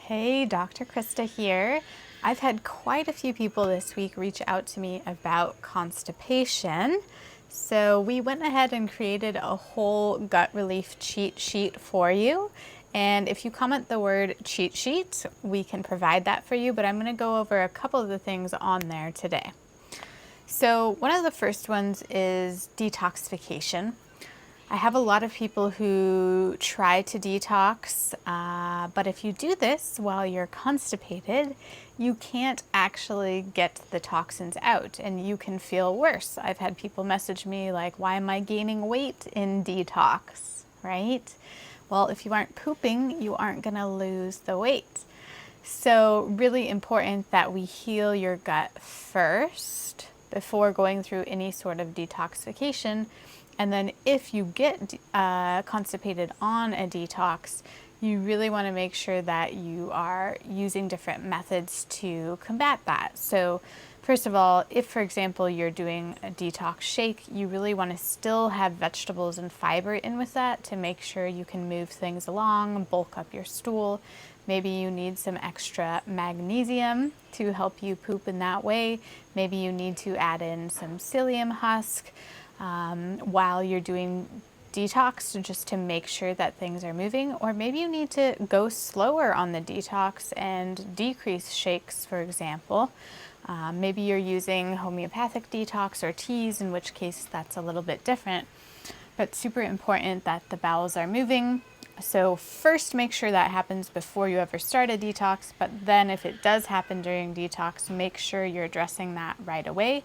Hey, Dr. Krista here. I've had quite a few people this week reach out to me about constipation. So we went ahead and created a whole gut relief cheat sheet for you. And if you comment the word cheat sheet, we can provide that for you, but I'm going to go over a couple of the things on there today. So one of the first ones is detoxification. I have a lot of people who try to detox, but if you do this while you're constipated, you can't actually get the toxins out and you can feel worse. I've had people message me like, why am I gaining weight in detox, right? Well, if you aren't pooping, you aren't gonna lose the weight. So really important that we heal your gut first before going through any sort of detoxification. And then if you get constipated on a detox, you really want to make sure that you are using different methods to combat that. So first of all, if for example you're doing a detox shake, you really want to still have vegetables and fiber in with that to make sure you can move things along, bulk up your stool. Maybe you need some extra magnesium to help you poop in that way. Maybe you need to add in some psyllium husk while you're doing detox just to make sure that things are moving, or maybe you need to go slower on the detox and decrease shakes, for example. Maybe you're using homeopathic detox or teas, in which case that's a little bit different, but super important that the bowels are moving. So first make sure that happens before you ever start a detox, but then if it does happen during detox, make sure you're addressing that right away.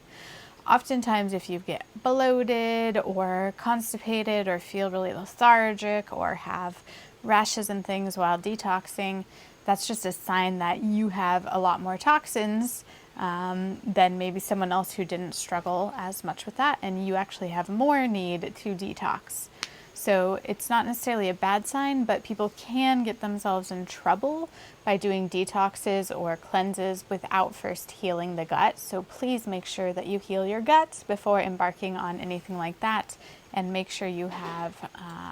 Oftentimes, if you get bloated or constipated or feel really lethargic or have rashes and things while detoxing, that's just a sign that you have a lot more toxins than maybe someone else who didn't struggle as much with that, and you actually have more need to detox. So it's not necessarily a bad sign, but people can get themselves in trouble by doing detoxes or cleanses without first healing the gut. So please make sure that you heal your gut before embarking on anything like that, and make sure you have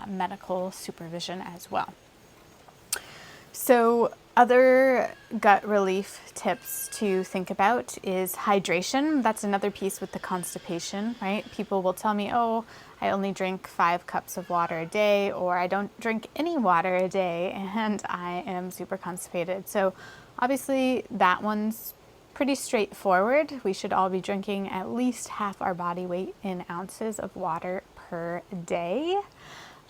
medical supervision as well. So other gut relief tips to think about is hydration. That's another piece with the constipation, right? People will tell me, oh, I only drink 5 cups of water a day, or I don't drink any water a day, and I am super constipated. So obviously that one's pretty straightforward. We should all be drinking at least half our body weight in ounces of water per day.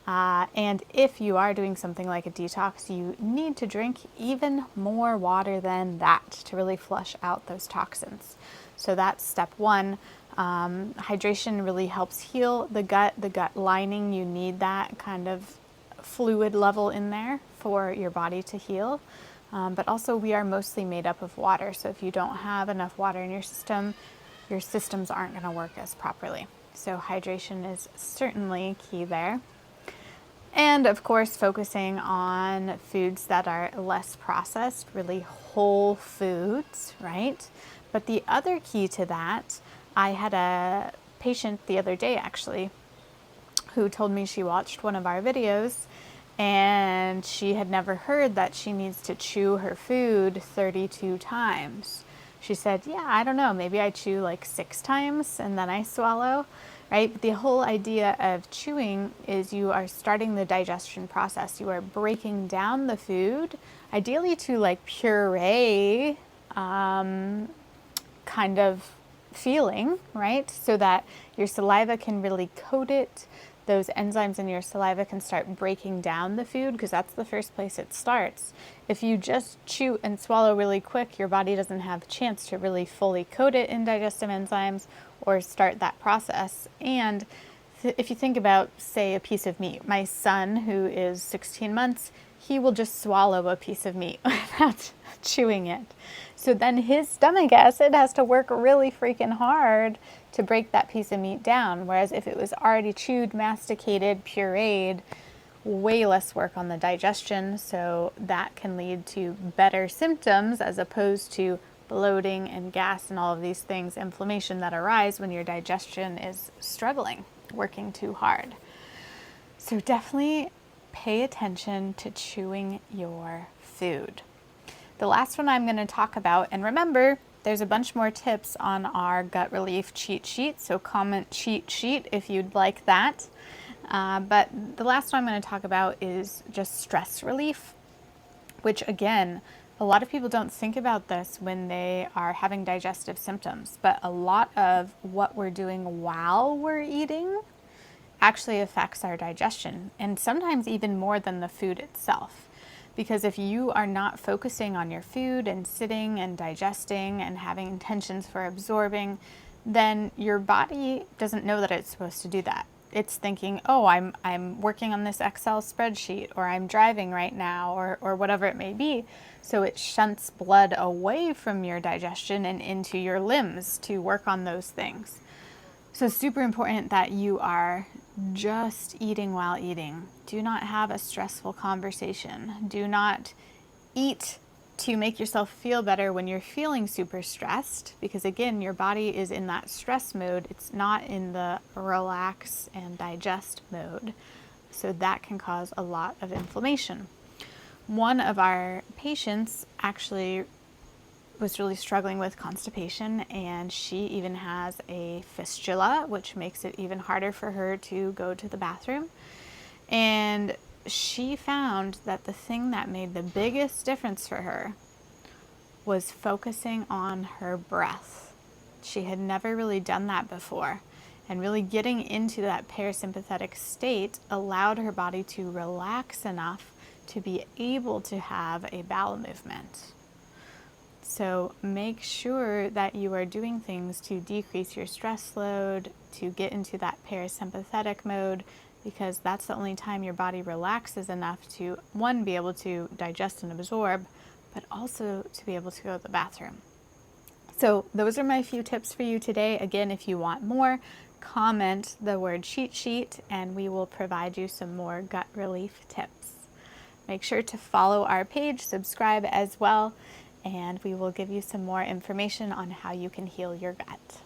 And if you are doing something like a detox, you need to drink even more water than that to really flush out those toxins. So that's step one. Hydration really helps heal the gut lining. You need that kind of fluid level in there for your body to heal. But also we are mostly made up of water. So if you don't have enough water in your systems aren't going to work as properly. So hydration is certainly key there. And of course, focusing on foods that are less processed, really whole foods, right? But the other key to that, I had a patient the other day actually, who told me she watched one of our videos and she had never heard that she needs to chew her food 32 times. She said, yeah, I don't know, maybe I chew like 6 times and then I swallow. Right? But the whole idea of chewing is you are starting the digestion process. You are breaking down the food, ideally to like puree kind of feeling, right? So that your saliva can really coat it. Those enzymes in your saliva can start breaking down the food, because that's the first place it starts. If you just chew and swallow really quick, your body doesn't have a chance to really fully coat it in digestive enzymes or start that process. And if you think about, say, a piece of meat, my son, who is 16 months, he will just swallow a piece of meat without chewing it. So then his stomach acid has to work really freaking hard to break that piece of meat down. Whereas if it was already chewed, masticated, pureed, way less work on the digestion. So that can lead to better symptoms as opposed to bloating and gas and all of these things, inflammation that arise when your digestion is struggling, working too hard. So definitely pay attention to chewing your food. The last one I'm going to talk about, and remember, there's a bunch more tips on our gut relief cheat sheet, so comment cheat sheet if you'd like that. But the last one I'm going to talk about is just stress relief, which again, a lot of people don't think about this when they are having digestive symptoms, but a lot of what we're doing while we're eating actually affects our digestion, and sometimes even more than the food itself. Because if you are not focusing on your food and sitting and digesting and having intentions for absorbing, then your body doesn't know that it's supposed to do that. It's thinking, oh, I'm working on this Excel spreadsheet, or I'm driving right now, or whatever it may be. So it shunts blood away from your digestion and into your limbs to work on those things. So it's super important that you are just eating while eating. Do not have a stressful conversation. Do not eat to make yourself feel better when you're feeling super stressed, because again, your body is in that stress mode. It's not in the relax and digest mode. So that can cause a lot of inflammation. One of our patients actually was really struggling with constipation, and she even has a fistula, which makes it even harder for her to go to the bathroom. And she found that the thing that made the biggest difference for her was focusing on her breath. She had never really done that before, and really getting into that parasympathetic state allowed her body to relax enough to be able to have a bowel movement. So make sure that you are doing things to decrease your stress load, to get into that parasympathetic mode, because that's the only time your body relaxes enough to, one, be able to digest and absorb, but also to be able to go to the bathroom. So those are my few tips for you today. Again, if you want more, comment the word cheat sheet and we will provide you some more gut relief tips. Make sure to follow our page, subscribe as well, and we will give you some more information on how you can heal your gut.